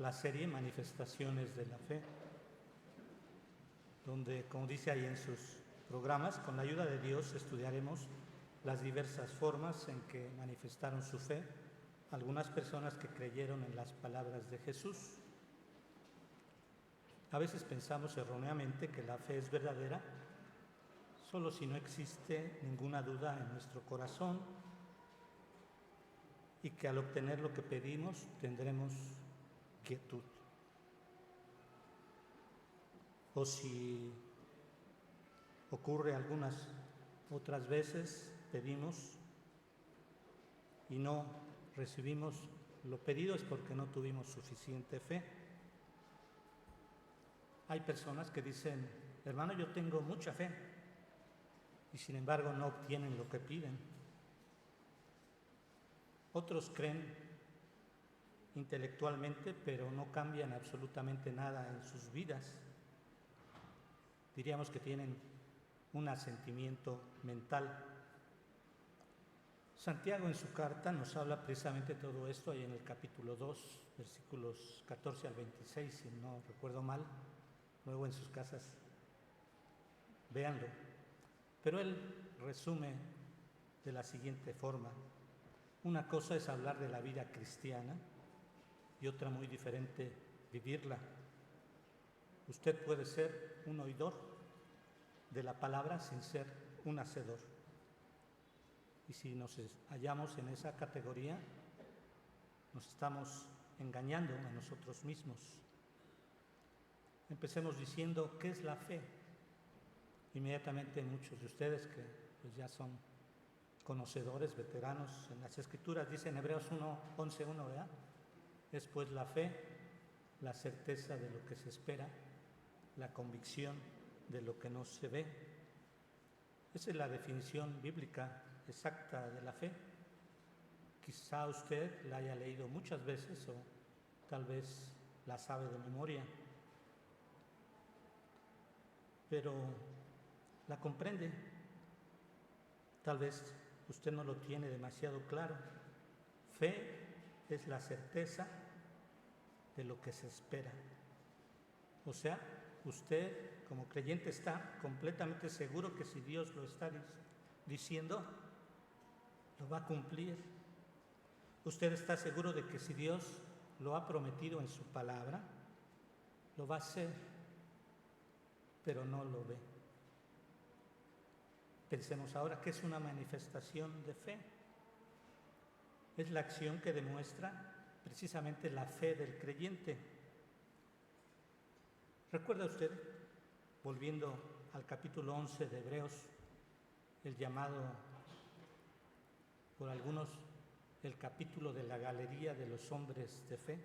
la serie Manifestaciones de la Fe, donde, como dice ahí en sus programas, con la ayuda de Dios estudiaremos las diversas formas en que manifestaron su fe algunas personas que creyeron en las palabras de Jesús. A veces pensamos erróneamente que la fe es verdadera solo si no existe ninguna duda en nuestro corazón y que al obtener lo que pedimos tendremos quietud. O si ocurre algunas otras veces, pedimos y no recibimos lo pedido es porque no tuvimos suficiente fe. Hay personas que dicen, hermano, yo tengo mucha fe, y sin embargo no obtienen lo que piden. Otros creen intelectualmente, pero no cambian absolutamente nada en sus vidas. Diríamos que tienen un asentimiento mental. Santiago en su carta nos habla precisamente de todo esto, ahí en el capítulo 2, versículos 14 al 26, si no recuerdo mal. Luego en sus casas, véanlo. Pero él resume de la siguiente forma. Una cosa es hablar de la vida cristiana y otra muy diferente, vivirla. Usted puede ser un oidor de la palabra sin ser un hacedor. Y si nos hallamos en esa categoría, nos estamos engañando a nosotros mismos. Empecemos diciendo, ¿qué es la fe? Inmediatamente muchos de ustedes que pues, ya son conocedores, veteranos en las Escrituras, dice en Hebreos 11:1, ¿verdad? Es pues la fe, la certeza de lo que se espera, la convicción de lo que no se ve. Esa es la definición bíblica exacta de la fe. Quizá usted la haya leído muchas veces o tal vez la sabe de memoria, pero la comprende. Tal vez usted no lo tiene demasiado claro. Fe es la certeza de lo que se espera. O sea, usted como creyente está completamente seguro que si Dios lo está diciendo, lo va a cumplir. Usted está seguro de que si Dios lo ha prometido en su palabra, lo va a hacer, pero no lo ve. Pensemos ahora, ¿qué es una manifestación de fe? Es la acción que demuestra precisamente la fe del creyente. ¿Recuerda usted, volviendo al capítulo 11 de Hebreos, el llamado por algunos el capítulo de la galería de los hombres de fe,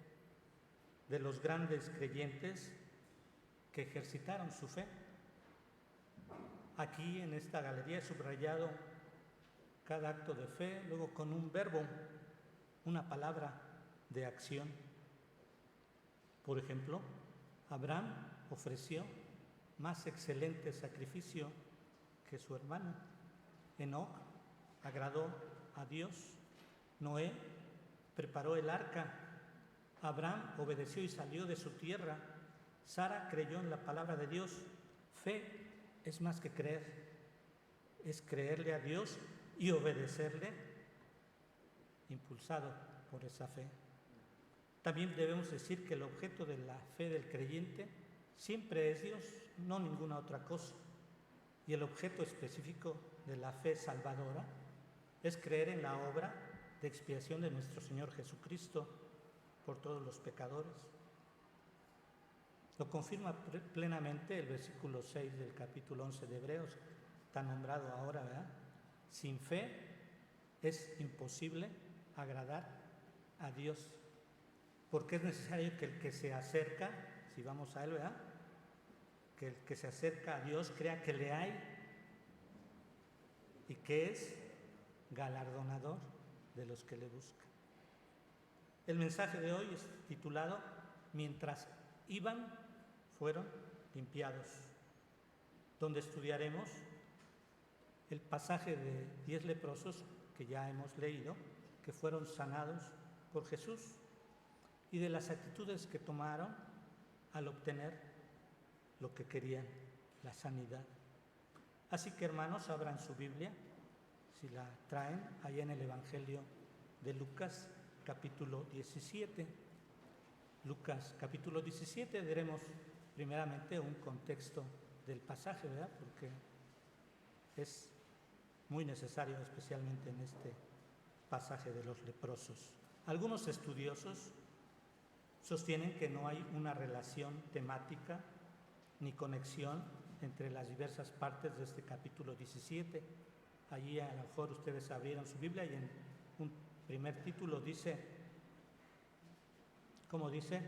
de los grandes creyentes que ejercitaron su fe? Aquí en esta galería he subrayado cada acto de fe, luego con un verbo, una palabra de acción. Por ejemplo, Abraham ofreció más excelente sacrificio que su hermano. Enoc agradó a Dios. Noé preparó el arca. Abraham obedeció y salió de su tierra. Sara creyó en la palabra de Dios. Fe es más que creer, es creerle a Dios y obedecerle, impulsado por esa fe. También debemos decir que el objeto de la fe del creyente siempre es Dios, no ninguna otra cosa. Y el objeto específico de la fe salvadora es creer en la obra de expiación de nuestro Señor Jesucristo por todos los pecadores. Lo confirma plenamente el versículo 6 del capítulo 11 de Hebreos, tan nombrado ahora, ¿verdad? Sin fe es imposible agradar a Dios, porque es necesario que el que se acerca, si vamos a él, ¿verdad? Que el que se acerca a Dios crea que le hay y que es galardonador de los que le buscan. El mensaje de hoy es titulado Mientras iban, fueron limpiados, donde estudiaremos el pasaje de 10 leprosos que ya hemos leído, que fueron sanados por Jesús. y de las actitudes que tomaron al obtener lo que querían, la sanidad. Así que, hermanos, abran su Biblia, si la traen, allá en el Evangelio de Lucas, capítulo 17. Lucas, capítulo 17, veremos primeramente un contexto del pasaje, ¿verdad? Porque es muy necesario, especialmente en este pasaje de los leprosos. Algunos estudiosos sostienen que no hay una relación temática ni conexión entre las diversas partes de este capítulo 17. Allí a lo mejor ustedes abrieron su Biblia y en un primer título dice, ¿cómo dice?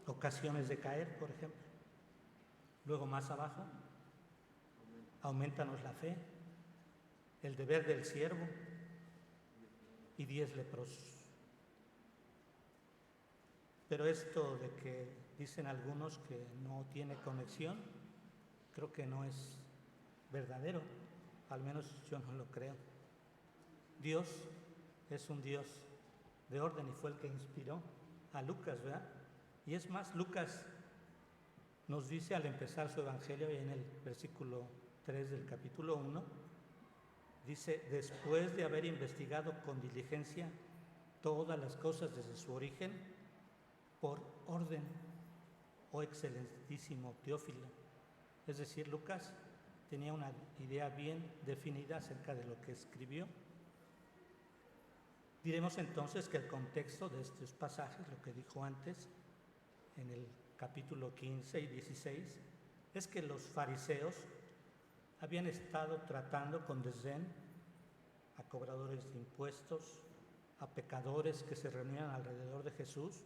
Ocasiones de caer, por ejemplo. Luego más abajo, aumentanos la fe, el deber del siervo y 10 leprosos. Pero esto de que dicen algunos que no tiene conexión, creo que no es verdadero, al menos yo no lo creo. Dios es un Dios de orden y fue el que inspiró a Lucas, ¿verdad? Y es más, Lucas nos dice al empezar su evangelio, y en el versículo 3 del capítulo 1, dice, después de haber investigado con diligencia todas las cosas desde su origen, por orden, oh excelentísimo Teófilo. Es decir, Lucas tenía una idea bien definida acerca de lo que escribió. Diremos entonces que el contexto de estos pasajes, lo que dijo antes, en el capítulo 15 y 16, es que los fariseos habían estado tratando con desdén a cobradores de impuestos, a pecadores que se reunían alrededor de Jesús,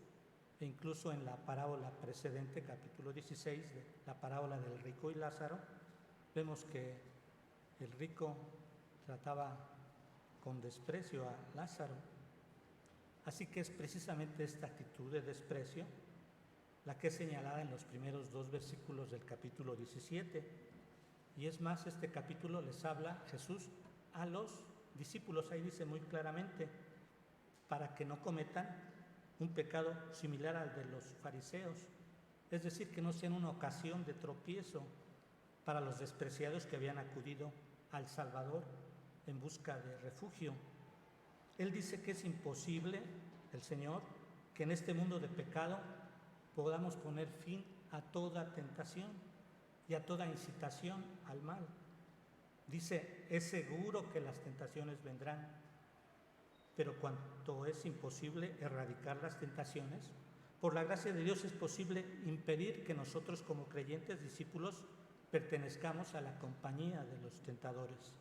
e incluso en la parábola precedente, capítulo 16, de la parábola del rico y Lázaro, vemos que el rico trataba con desprecio a Lázaro. Así que es precisamente esta actitud de desprecio la que es señalada en los primeros 2 versículos del capítulo 17. Y es más, este capítulo les habla Jesús a los discípulos, ahí dice muy claramente, para que no cometan un pecado similar al de los fariseos, es decir, que no sean una ocasión de tropiezo para los despreciados que habían acudido al Salvador en busca de refugio. Él dice que es imposible, el Señor, que en este mundo de pecado podamos poner fin a toda tentación y a toda incitación al mal. Dice, es seguro que las tentaciones vendrán, pero cuanto es imposible erradicar las tentaciones, por la gracia de Dios es posible impedir que nosotros como creyentes discípulos pertenezcamos a la compañía de los tentadores.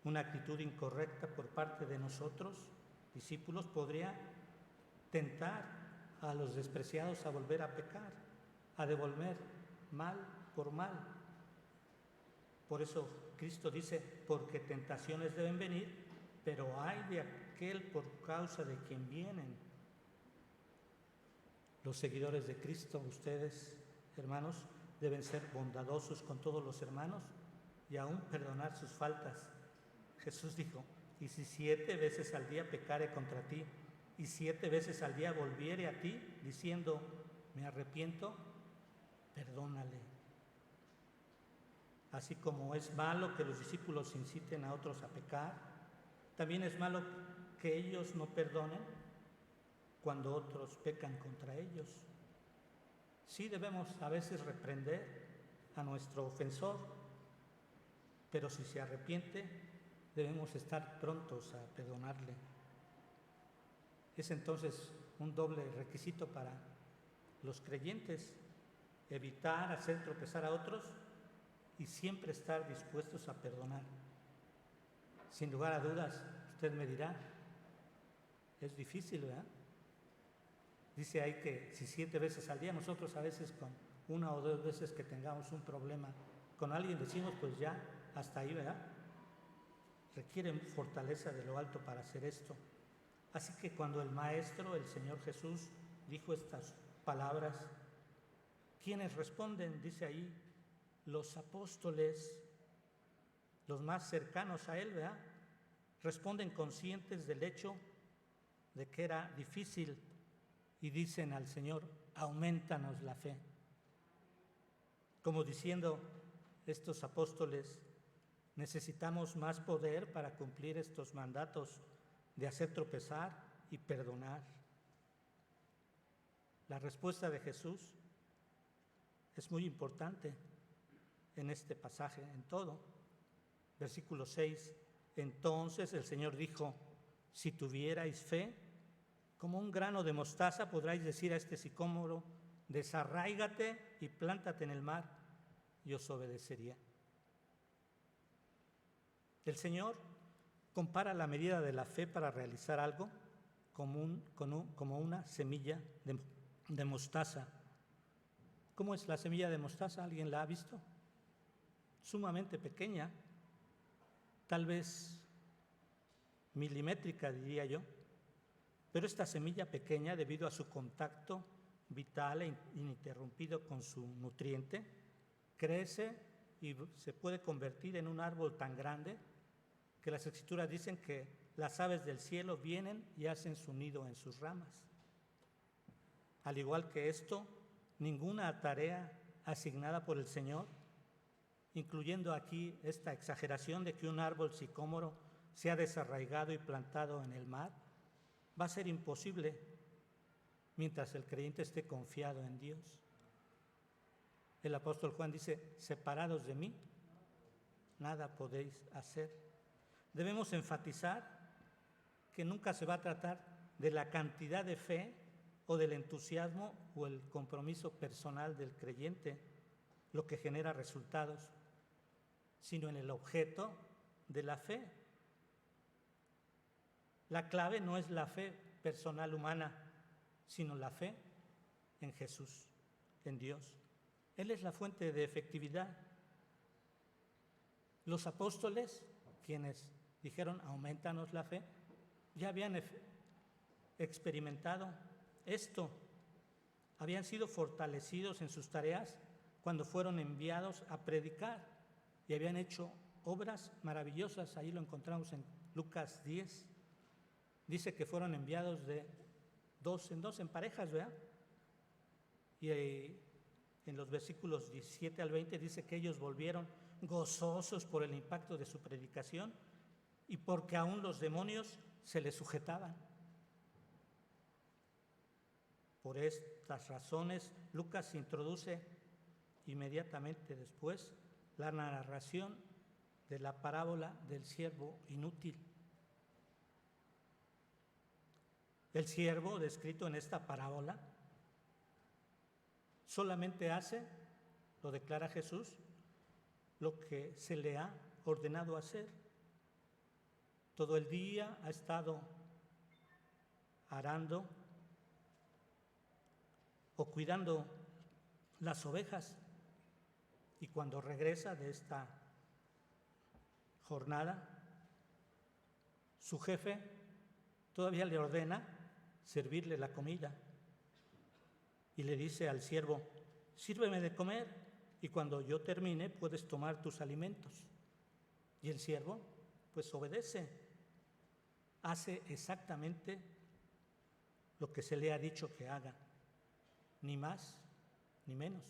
Una actitud incorrecta por parte de nosotros, discípulos, podría tentar a los despreciados a volver a pecar, a devolver mal por mal. Por eso Cristo dice, porque tentaciones deben venir, pero ay de aquel por causa de quien vienen. Los seguidores de Cristo, ustedes, hermanos, deben ser bondadosos con todos los hermanos y aún perdonar sus faltas. Jesús dijo, y si 7 veces al día pecare contra ti, y 7 veces al día volviere a ti, diciendo, me arrepiento, perdónale. Así como es malo que los discípulos inciten a otros a pecar, también es malo que ellos no perdonen cuando otros pecan contra ellos. Sí debemos a veces reprender a nuestro ofensor, pero si se arrepiente, debemos estar prontos a perdonarle. Es entonces un doble requisito para los creyentes, evitar hacer tropezar a otros y siempre estar dispuestos a perdonar. Sin lugar a dudas, usted me dirá, es difícil, ¿verdad? Dice ahí que si 7 veces al día, nosotros a veces con 1 o 2 veces que tengamos un problema con alguien decimos, pues ya, hasta ahí, ¿verdad? Requieren fortaleza de lo alto para hacer esto. Así que cuando el Maestro, el Señor Jesús, dijo estas palabras, ¿quiénes responden? Dice ahí, los apóstoles, los más cercanos a Él, ¿verdad? Responden conscientes del hecho de que era difícil y dicen al Señor, aumentanos la fe. Como diciendo estos apóstoles, necesitamos más poder para cumplir estos mandatos de hacer tropezar y perdonar. La respuesta de Jesús es muy importante en este pasaje, en todo. Versículo 6, entonces el Señor dijo, si tuvierais fe, como un grano de mostaza, podráis decir a este sicómoro, desarráigate y plántate en el mar, y os obedecería. El Señor compara la medida de la fe para realizar algo como una semilla de mostaza. ¿Cómo es la semilla de mostaza? ¿Alguien la ha visto? Sumamente pequeña, tal vez milimétrica, diría yo. Pero esta semilla pequeña, debido a su contacto vital e ininterrumpido con su nutriente, crece y se puede convertir en un árbol tan grande que las Escrituras dicen que las aves del cielo vienen y hacen su nido en sus ramas. Al igual que esto, ninguna tarea asignada por el Señor, incluyendo aquí esta exageración de que un árbol sicómoro sea desarraigado y plantado en el mar, va a ser imposible mientras el creyente esté confiado en Dios. El apóstol Juan dice, separados de mí, nada podéis hacer. Debemos enfatizar que nunca se va a tratar de la cantidad de fe o del entusiasmo o el compromiso personal del creyente lo que genera resultados, sino en el objeto de la fe. La clave no es la fe personal humana, sino la fe en Jesús, en Dios. Él es la fuente de efectividad. Los apóstoles, quienes dijeron, aumentanos la fe, ya habían experimentado esto. Habían sido fortalecidos en sus tareas cuando fueron enviados a predicar y habían hecho obras maravillosas. Ahí lo encontramos en Lucas 10. Dice que fueron enviados de dos en dos, en parejas, ¿verdad? Y en los versículos 17 al 20 dice que ellos volvieron gozosos por el impacto de su predicación y porque aún los demonios se les sujetaban. Por estas razones, Lucas introduce inmediatamente después la narración de la parábola del siervo inútil. El siervo descrito en esta parábola solamente hace, lo declara Jesús, lo que se le ha ordenado hacer. Todo el día ha estado arando o cuidando las ovejas y cuando regresa de esta jornada, su jefe todavía le ordena servirle la comida y le dice al siervo, sírveme de comer y cuando yo termine puedes tomar tus alimentos. Y el siervo pues obedece, hace exactamente lo que se le ha dicho que haga, ni más ni menos.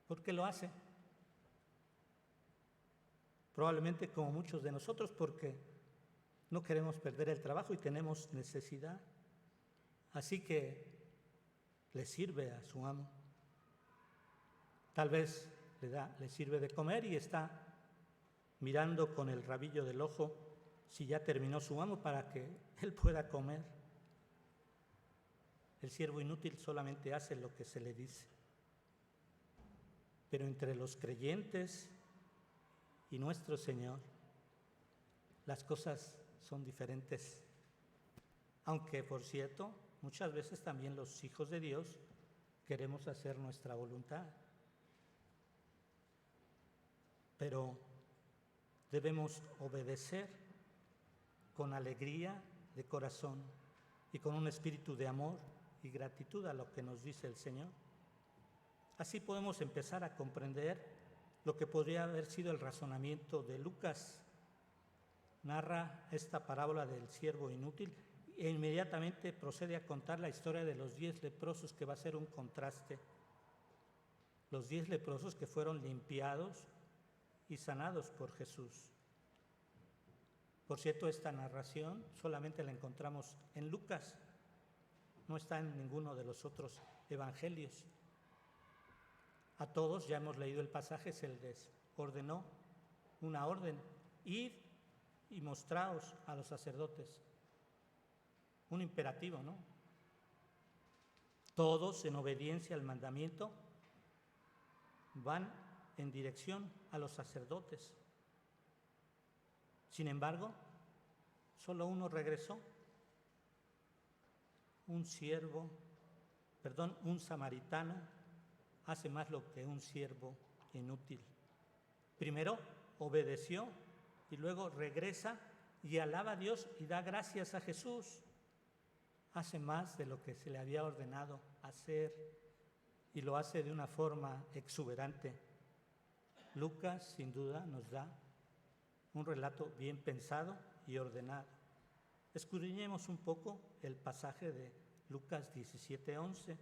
¿Por qué lo hace? Probablemente como muchos de nosotros porque no queremos perder el trabajo y tenemos necesidad. Así que le sirve a su amo. Tal vez le sirve de comer y está mirando con el rabillo del ojo si ya terminó su amo para que él pueda comer. El siervo inútil solamente hace lo que se le dice. Pero entre los creyentes y nuestro Señor, las cosas son diferentes. Aunque, por cierto, muchas veces también los hijos de Dios queremos hacer nuestra voluntad. Pero debemos obedecer con alegría de corazón y con un espíritu de amor y gratitud a lo que nos dice el Señor. Así podemos empezar a comprender lo que podría haber sido el razonamiento de Lucas. Narra esta parábola del siervo inútil e inmediatamente procede a contar la historia de los 10 leprosos, que va a ser un contraste. Los 10 leprosos que fueron limpiados y sanados por Jesús. Por cierto, esta narración solamente la encontramos en Lucas, no está en ninguno de los otros evangelios. A todos, ya hemos leído el pasaje, se les ordenó una orden: id y mostraos a los sacerdotes. Un imperativo, ¿no? Todos, en obediencia al mandamiento, van en dirección a los sacerdotes. Sin embargo, solo uno regresó, un samaritano hace más lo que un siervo inútil. Primero obedeció y luego regresa y alaba a Dios y da gracias a Jesús. Hace más de lo que se le había ordenado hacer y lo hace de una forma exuberante. Lucas, sin duda, nos da un relato bien pensado y ordenado. Escudriñemos un poco el pasaje de Lucas 17:11.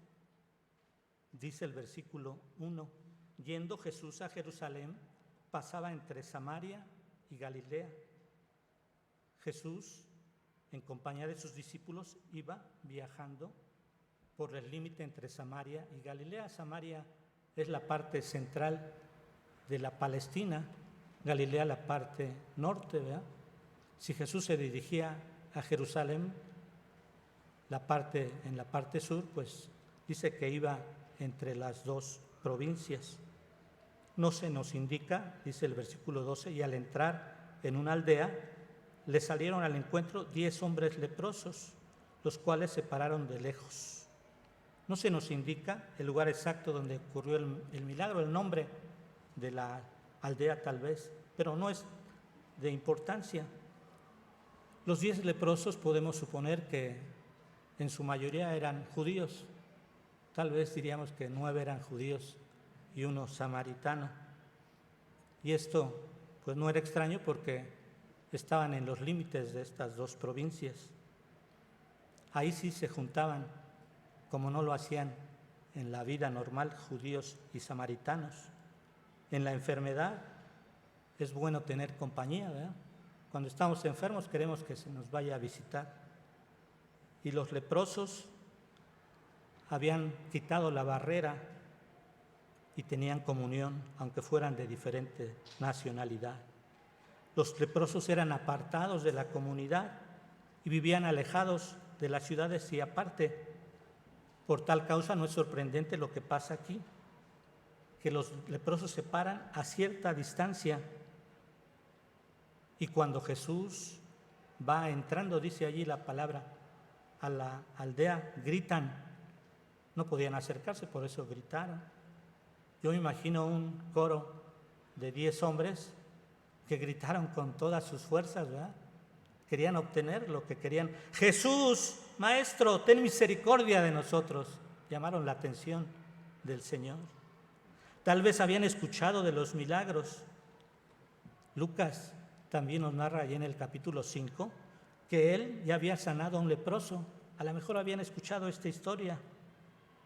Dice el versículo 1: yendo Jesús a Jerusalén, pasaba entre Samaria y Galilea. Jesús, en compañía de sus discípulos, iba viajando por el límite entre Samaria y Galilea. Samaria es la parte central de la Palestina, Galilea la parte norte, ¿verdad? Si Jesús se dirigía a Jerusalén, en la parte sur, pues dice que iba entre las dos provincias. No se nos indica, dice el versículo 12, y al entrar en una aldea, le salieron al encuentro 10 hombres leprosos, los cuales se pararon de lejos. No se nos indica el lugar exacto donde ocurrió el milagro, el nombre de la aldea tal vez, pero no es de importancia. Los 10 leprosos podemos suponer que en su mayoría eran judíos. Tal vez diríamos que 9 eran judíos y 1 samaritano. Y esto pues no era extraño porque estaban en los límites de estas dos provincias. Ahí sí se juntaban, como no lo hacían en la vida normal, judíos y samaritanos. En la enfermedad es bueno tener compañía, ¿verdad? Cuando estamos enfermos queremos que se nos vaya a visitar. Y los leprosos habían quitado la barrera y tenían comunión, aunque fueran de diferente nacionalidad. Los leprosos eran apartados de la comunidad y vivían alejados de las ciudades y aparte. Por tal causa no es sorprendente lo que pasa aquí, que los leprosos se paran a cierta distancia y cuando Jesús va entrando, dice allí la palabra, a la aldea, gritan. No podían acercarse, por eso gritaron. Yo me imagino un coro de 10 hombres que gritaron con todas sus fuerzas, ¿verdad? Querían obtener lo que querían. Jesús, Maestro, ten misericordia de nosotros. Llamaron la atención del Señor. Tal vez habían escuchado de los milagros. Lucas también nos narra allí en el capítulo 5 que él ya había sanado a un leproso. A lo mejor habían escuchado esta historia.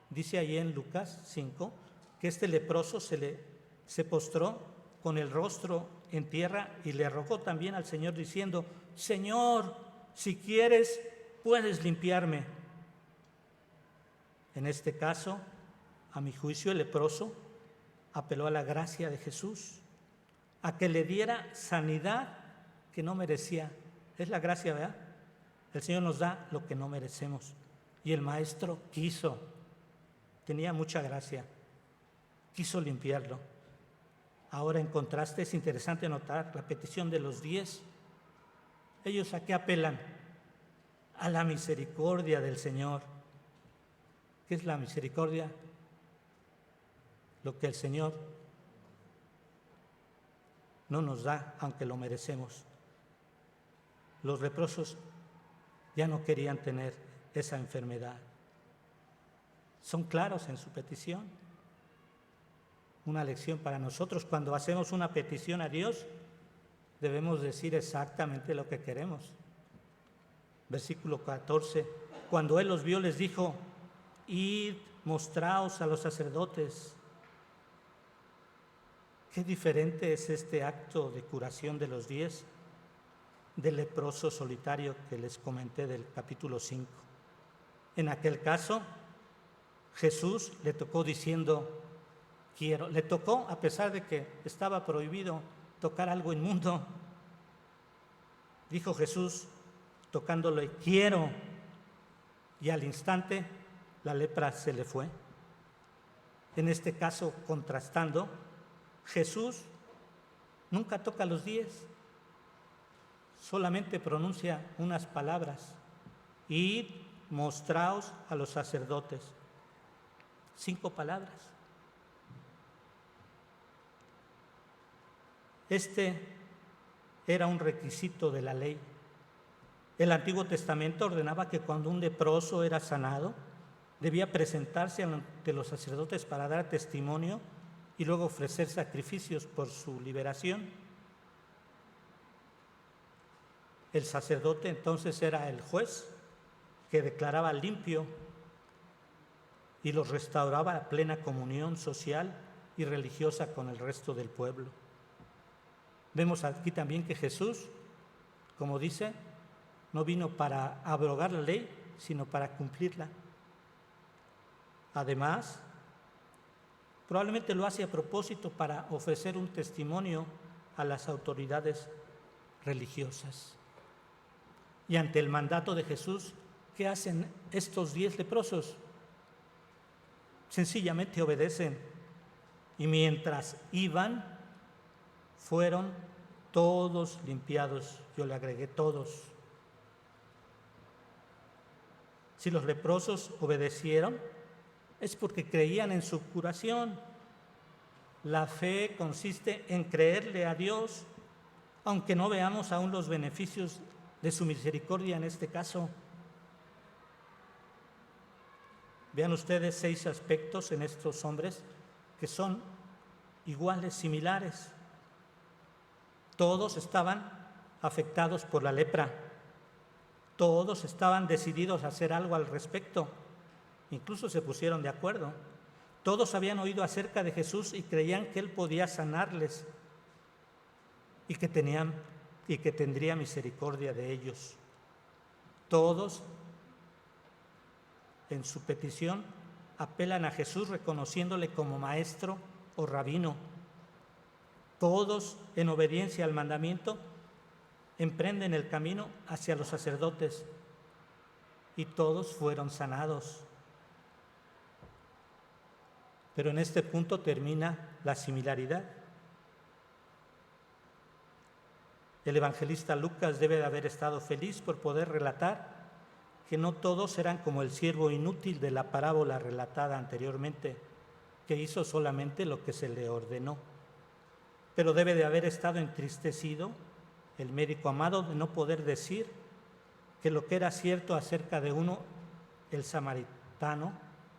Dice allí en Lucas 5 que este leproso se postró con el rostro en tierra y le rogó también al Señor diciendo: Señor, si quieres, puedes limpiarme. En este caso, a mi juicio, el leproso apeló a la gracia de Jesús, a que le diera sanidad que no merecía. Es la gracia, ¿verdad? El Señor nos da lo que no merecemos. Y el maestro quiso, tenía mucha gracia, quiso limpiarlo. Ahora, en contraste, es interesante notar la petición de los 10. ¿Ellos a qué apelan? A la misericordia del Señor. ¿Qué es la misericordia? Lo que el Señor no nos da, aunque lo merecemos. Los leprosos ya no querían tener esa enfermedad. Son claros en su petición. Una lección para nosotros: cuando hacemos una petición a Dios, debemos decir exactamente lo que queremos. versículo 14, cuando él los vio les dijo: id, mostraos a los sacerdotes. Qué diferente es este acto de curación de los 10 del leproso solitario que les comenté del capítulo 5. En aquel caso, Jesús le tocó diciendo: quiero. Le tocó a pesar de que estaba prohibido tocar algo inmundo. Dijo Jesús, tocándole: quiero. Y al instante la lepra se le fue. En este caso, contrastando, Jesús nunca toca a los 10, solamente pronuncia unas palabras: id, mostraos a los sacerdotes. 5 palabras. Este era un requisito de la ley. El Antiguo Testamento ordenaba que cuando un leproso era sanado, debía presentarse ante los sacerdotes para dar testimonio y luego ofrecer sacrificios por su liberación. El sacerdote entonces era el juez que declaraba limpio y los restauraba a plena comunión social y religiosa con el resto del pueblo. Vemos aquí también que Jesús, como dice, no vino para abrogar la ley, sino para cumplirla. Además, probablemente lo hace a propósito para ofrecer un testimonio a las autoridades religiosas. Y ante el mandato de Jesús, ¿qué hacen estos 10 leprosos? Sencillamente obedecen. Y mientras iban, fueron todos limpiados. Yo le agregué todos. Si los leprosos obedecieron, es porque creían en su curación. La fe consiste en creerle a Dios, aunque no veamos aún los beneficios de su misericordia en este caso. Vean ustedes 6 aspectos en estos hombres que son iguales, similares. Todos estaban afectados por la lepra. Todos estaban decididos a hacer algo al respecto. Incluso se pusieron de acuerdo. Todos habían oído acerca de Jesús y creían que Él podía sanarles y que tendría misericordia de ellos. Todos, en su petición, apelan a Jesús reconociéndole como maestro o rabino. Todos, en obediencia al mandamiento, emprenden el camino hacia los sacerdotes y todos fueron sanados. Pero en este punto termina la similaridad. El evangelista Lucas debe de haber estado feliz por poder relatar que no todos eran como el siervo inútil de la parábola relatada anteriormente, que hizo solamente lo que se le ordenó. Pero debe de haber estado entristecido el médico amado de no poder decir que lo que era cierto acerca de uno, el samaritano,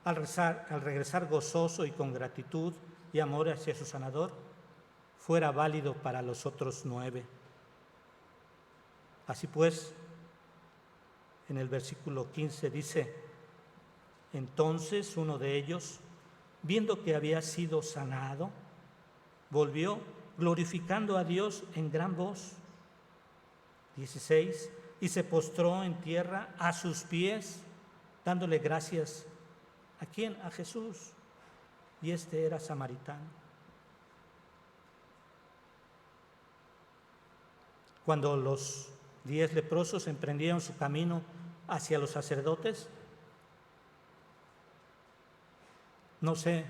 al regresar gozoso y con gratitud y amor hacia su sanador, fuera válido para los otros 9. Así pues, en el versículo 15 dice: entonces uno de ellos, viendo que había sido sanado, volvió glorificando a Dios en gran voz. 16, y se postró en tierra a sus pies, dándole gracias. ¿A quién? A Jesús. Y este era samaritano. Cuando los 10 leprosos emprendieron su camino hacia los sacerdotes, no sé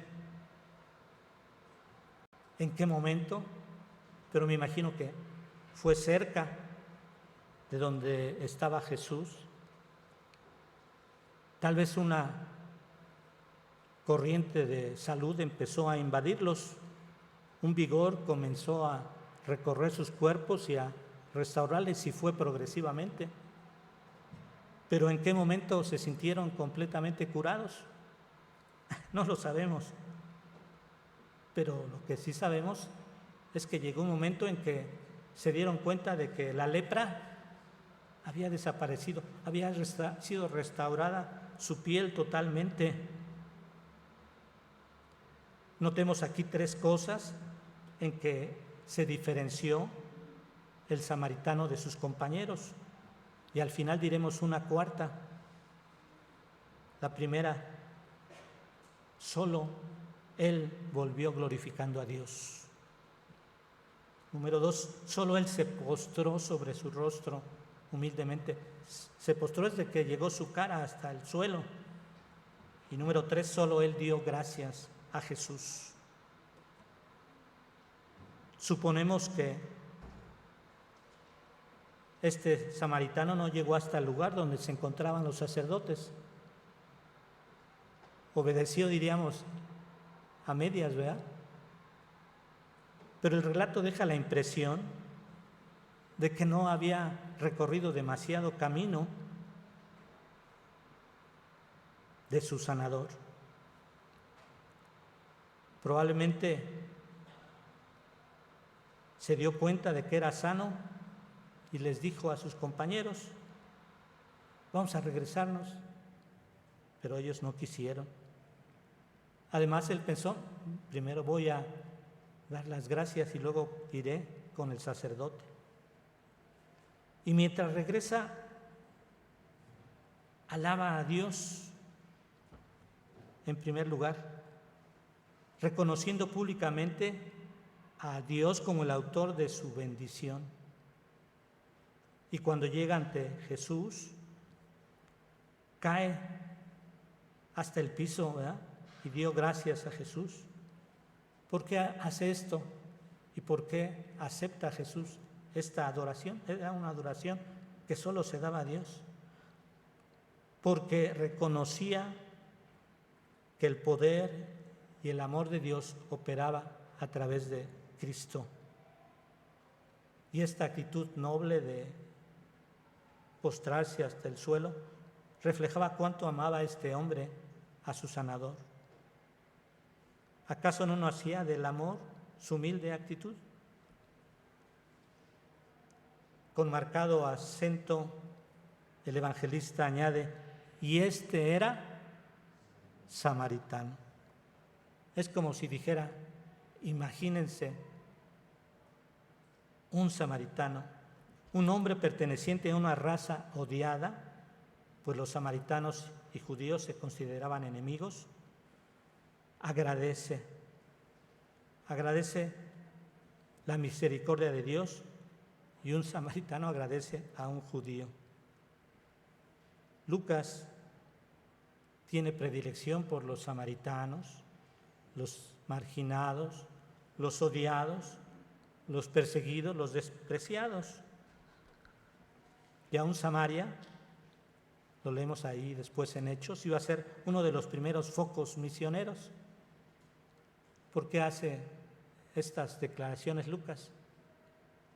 en qué momento, pero me imagino que fue cerca de donde estaba Jesús. Tal vez una corriente de salud empezó a invadirlos, un vigor comenzó a recorrer sus cuerpos y a restaurarles, y fue progresivamente. Pero ¿en qué momento se sintieron completamente curados? No lo sabemos. Pero lo que sí sabemos es que llegó un momento en que se dieron cuenta de que la lepra había desaparecido, había sido restaurada su piel totalmente. Notemos aquí 3 cosas en que se diferenció el samaritano de sus compañeros, y al final diremos una 4. La primera, solo él volvió glorificando a Dios. Número 2, solo él se postró sobre su rostro humildemente. Se postró desde que llegó su cara hasta el suelo. Y número 3, solo él dio gracias a Jesús. Suponemos que este samaritano no llegó hasta el lugar donde se encontraban los sacerdotes. Obedeció, diríamos, a medias, ¿verdad? Pero el relato deja la impresión de que no había recorrido demasiado camino de su sanador. Probablemente se dio cuenta de que era sano y les dijo a sus compañeros: vamos a regresarnos, pero ellos no quisieron. Además, él pensó: primero voy a dar las gracias y luego iré con el sacerdote. Y mientras regresa, alaba a Dios en primer lugar, reconociendo públicamente a Dios como el autor de su bendición. Y cuando llega ante Jesús, cae hasta el piso, ¿verdad? Y dio gracias a Jesús. ¿Por qué hace esto? ¿Y por qué acepta a Jesús esta adoración? Era una adoración que solo se daba a Dios. Porque reconocía que el poder y el amor de Dios operaba a través de Cristo. Y esta actitud noble de postrarse hasta el suelo reflejaba cuánto amaba este hombre a su sanador. ¿Acaso no nos hacía del amor su humilde actitud? Con marcado acento, el evangelista añade: y este era samaritano. Es como si dijera: imagínense un samaritano, un hombre perteneciente a una raza odiada, pues los samaritanos y judíos se consideraban enemigos. Agradece la misericordia de Dios, y un samaritano agradece a un judío. Lucas tiene predilección por los samaritanos, los marginados, los odiados, los perseguidos, los despreciados. Y aún Samaria, lo leemos ahí después en Hechos, iba a ser uno de los primeros focos misioneros. ¿Por qué hace estas declaraciones Lucas?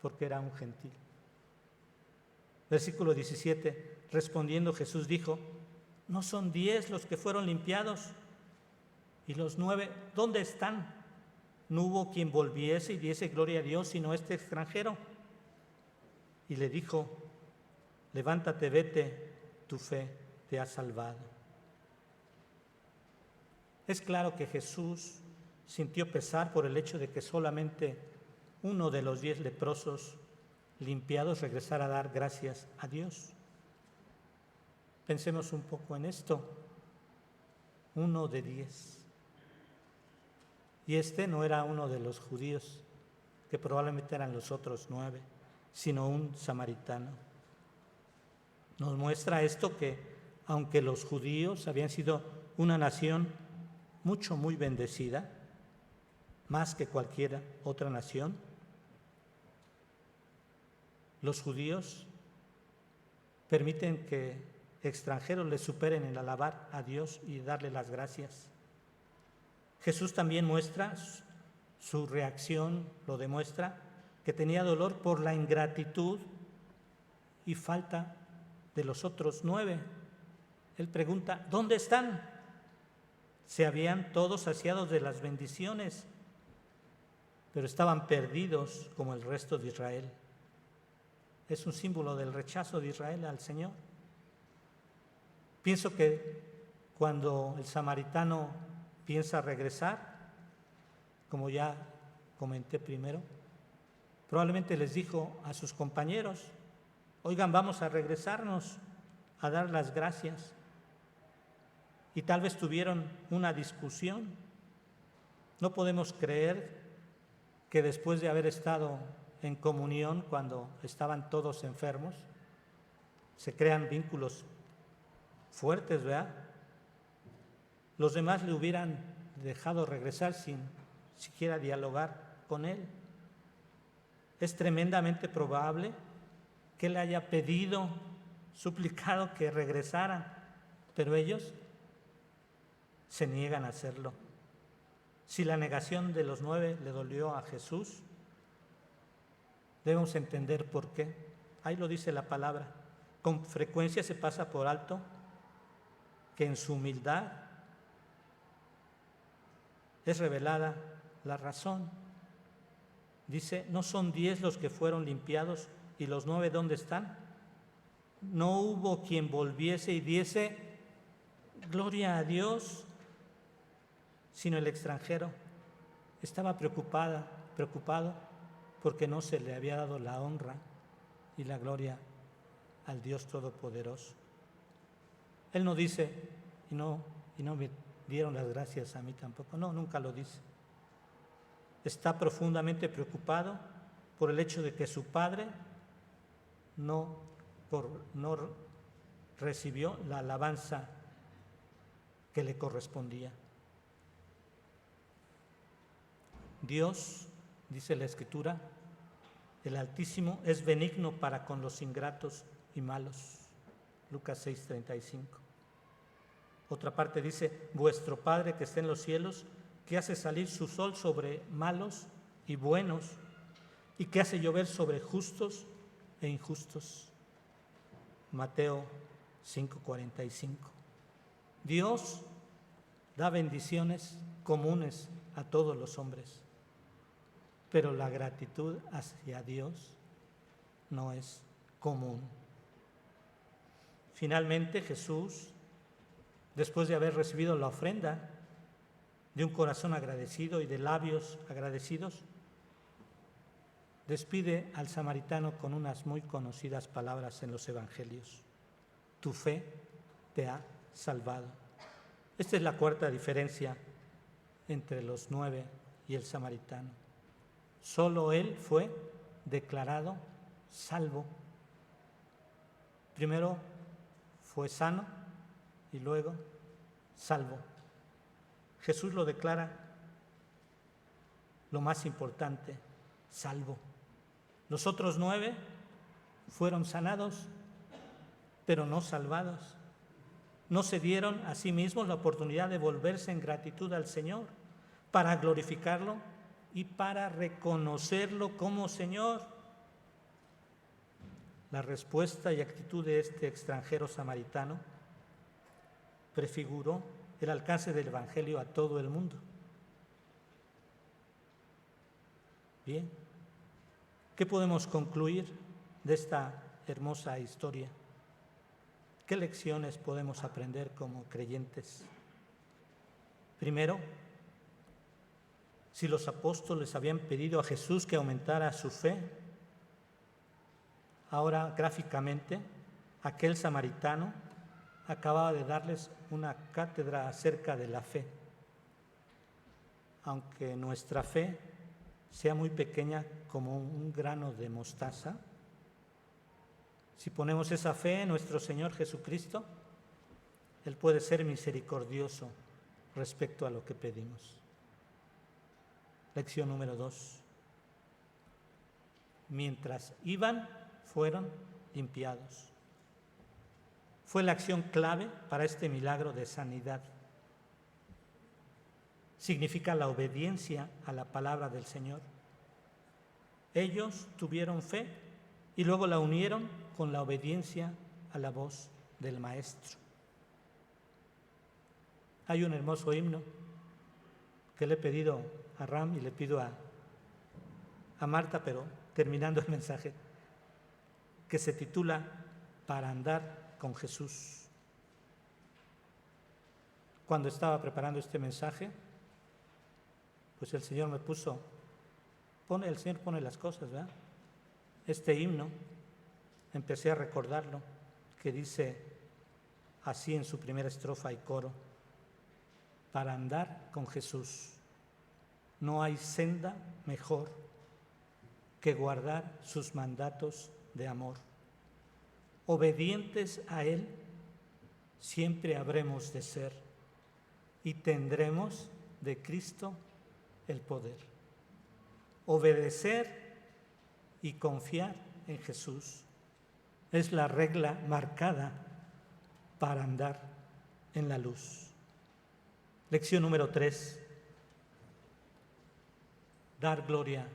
Porque era un gentil. Versículo 17, respondiendo Jesús dijo: ¿no son 10 los que fueron limpiados? ¿Y los 9 dónde están? No hubo quien volviese y diese gloria a Dios sino este extranjero. Y le dijo: levántate, vete, tu fe te ha salvado. Es claro que Jesús sintió pesar por el hecho de que solamente uno de los 10 leprosos limpiados regresara a dar gracias a Dios. Pensemos un poco en esto. 1 de 10. Y este no era uno de los judíos, que probablemente eran los otros 9, sino un samaritano. Nos muestra esto que, aunque los judíos habían sido una nación muy bendecida, más que cualquier otra nación, los judíos permiten que extranjeros les superen en alabar a Dios y darle las gracias. Jesús también muestra su reacción, lo demuestra, que tenía dolor por la ingratitud y falta de los otros 9. Él pregunta: ¿dónde están? Se habían todos saciado de las bendiciones, pero estaban perdidos como el resto de Israel. es un símbolo del rechazo de Israel al Señor. Pienso que cuando el samaritano piensa regresar, como ya comenté primero, probablemente les dijo a sus compañeros: oigan, vamos a regresarnos a dar las gracias. Y tal vez tuvieron una discusión. No podemos creer que después de haber estado en comunión cuando estaban todos enfermos, se crean vínculos fuertes, ¿verdad? Los demás le hubieran dejado regresar sin siquiera dialogar con él. Es tremendamente probable que él haya pedido, suplicado que regresaran, pero ellos se niegan a hacerlo. Si la negación de los 9 le dolió a Jesús, debemos entender por qué. Ahí lo dice la palabra. Con frecuencia se pasa por alto que en su humildad es revelada la razón. Dice: ¿no son 10 los que fueron limpiados y los 9 dónde están? No hubo quien volviese y diese gloria a Dios, sino el extranjero. Estaba preocupado porque no se le había dado la honra y la gloria al Dios Todopoderoso. Él no dice: y no me dieron las gracias a mí tampoco. No, nunca lo dice. Está profundamente preocupado por el hecho de que su padre no recibió la alabanza que le correspondía. Dios, dice la Escritura, el Altísimo, es benigno para con los ingratos y malos. Lucas 6:35. Otra parte dice: vuestro Padre que está en los cielos, que hace salir su sol sobre malos y buenos, y que hace llover sobre justos e injustos. Mateo 5:45. Dios da bendiciones comunes a todos los hombres, pero la gratitud hacia Dios no es común. Finalmente, Jesús, después de haber recibido la ofrenda de un corazón agradecido y de labios agradecidos, despide al samaritano con unas muy conocidas palabras en los evangelios: tu fe te ha salvado. Esta es la cuarta diferencia entre los 9 y el samaritano. Solo él fue declarado salvo. Primero fue sano y luego salvo. Jesús lo declara lo más importante: salvo. Los otros 9 fueron sanados, pero no salvados. No se dieron a sí mismos la oportunidad de volverse en gratitud al Señor, para glorificarlo y para reconocerlo como Señor. La respuesta y actitud de este extranjero samaritano prefiguró el alcance del Evangelio a todo el mundo. Bien, ¿qué podemos concluir de esta hermosa historia? ¿Qué lecciones podemos aprender como creyentes? Primero, si los apóstoles habían pedido a Jesús que aumentara su fe, ahora gráficamente aquel samaritano acababa de darles una cátedra acerca de la fe. Aunque nuestra fe sea muy pequeña como un grano de mostaza, si ponemos esa fe en nuestro Señor Jesucristo, Él puede ser misericordioso respecto a lo que pedimos. Lección número 2. Mientras iban, fueron limpiados. Fue la acción clave para este milagro de sanidad. Significa la obediencia a la palabra del Señor. Ellos tuvieron fe y luego la unieron con la obediencia a la voz del Maestro. Hay un hermoso himno que le he pedido a Ram y le pido a Marta, pero terminando el mensaje, que se titula Para andar con Jesús. Cuando estaba preparando este mensaje, pues el Señor me puso, el Señor pone las cosas, ¿verdad? Este himno, empecé a recordarlo, que dice así en su primera estrofa y coro: para andar con Jesús no hay senda mejor que guardar sus mandatos de amor. Obedientes a Él siempre habremos de ser y tendremos de Cristo el poder. Obedecer y confiar en Jesús es la regla marcada para andar en la luz. Lección número 3. Dar gloria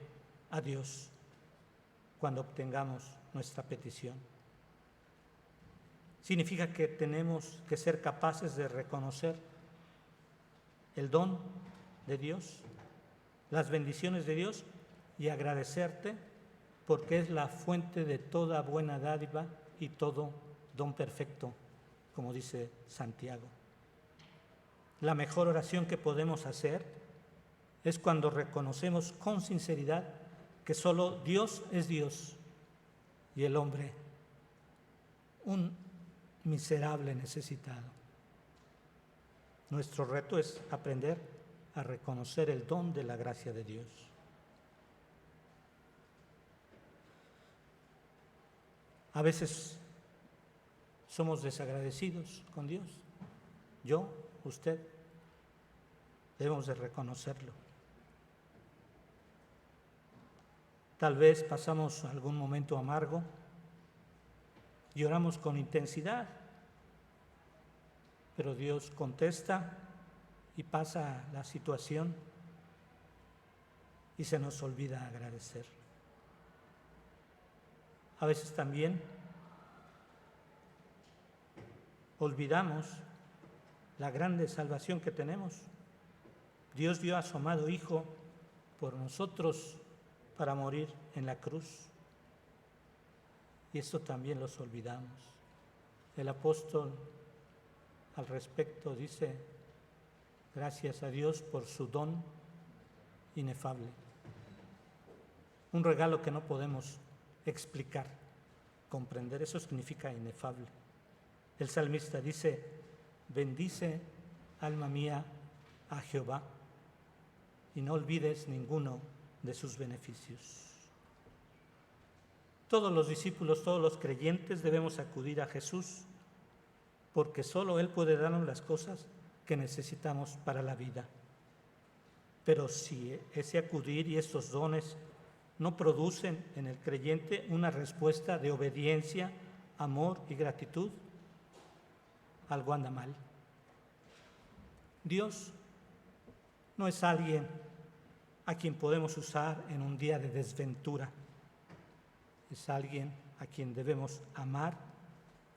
a Dios cuando obtengamos nuestra petición. Significa que tenemos que ser capaces de reconocer el don de Dios, las bendiciones de Dios, y agradecerte porque es la fuente de toda buena dádiva y todo don perfecto, como dice Santiago. La mejor oración que podemos hacer es cuando reconocemos con sinceridad que solo Dios es Dios y el hombre un miserable necesitado. Nuestro reto es aprender a reconocer el don de la gracia de Dios. A veces somos desagradecidos con Dios. Yo, usted, debemos de reconocerlo. Tal vez pasamos algún momento amargo, lloramos con intensidad, pero Dios contesta y pasa la situación y se nos olvida agradecer. A veces también olvidamos la grande salvación que tenemos. Dios dio a su amado Hijo por nosotros para morir en la cruz. Y esto también los olvidamos. El apóstol al respecto dice: gracias a Dios por su don inefable. Un regalo que no podemos explicar, comprender. Eso significa inefable. El salmista dice: bendice, alma mía, a Jehová, y no olvides ninguno de sus beneficios. Todos los discípulos, todos los creyentes debemos acudir a Jesús, porque solo Él puede darnos las cosas que necesitamos para la vida. Pero si ese acudir y estos dones no producen en el creyente una respuesta de obediencia, amor y gratitud, algo anda mal. Dios no es alguien a quien podemos usar en un día de desventura. Es alguien a quien debemos amar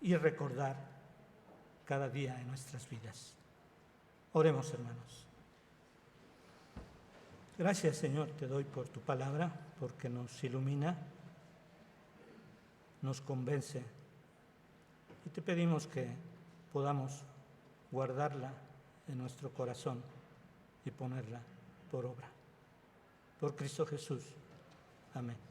y recordar cada día en nuestras vidas. Oremos, hermanos. Gracias, Señor, te doy por tu palabra, porque nos ilumina, nos convence, y te pedimos que podamos guardarla en nuestro corazón y ponerla por obra. Por Cristo Jesús. Amén.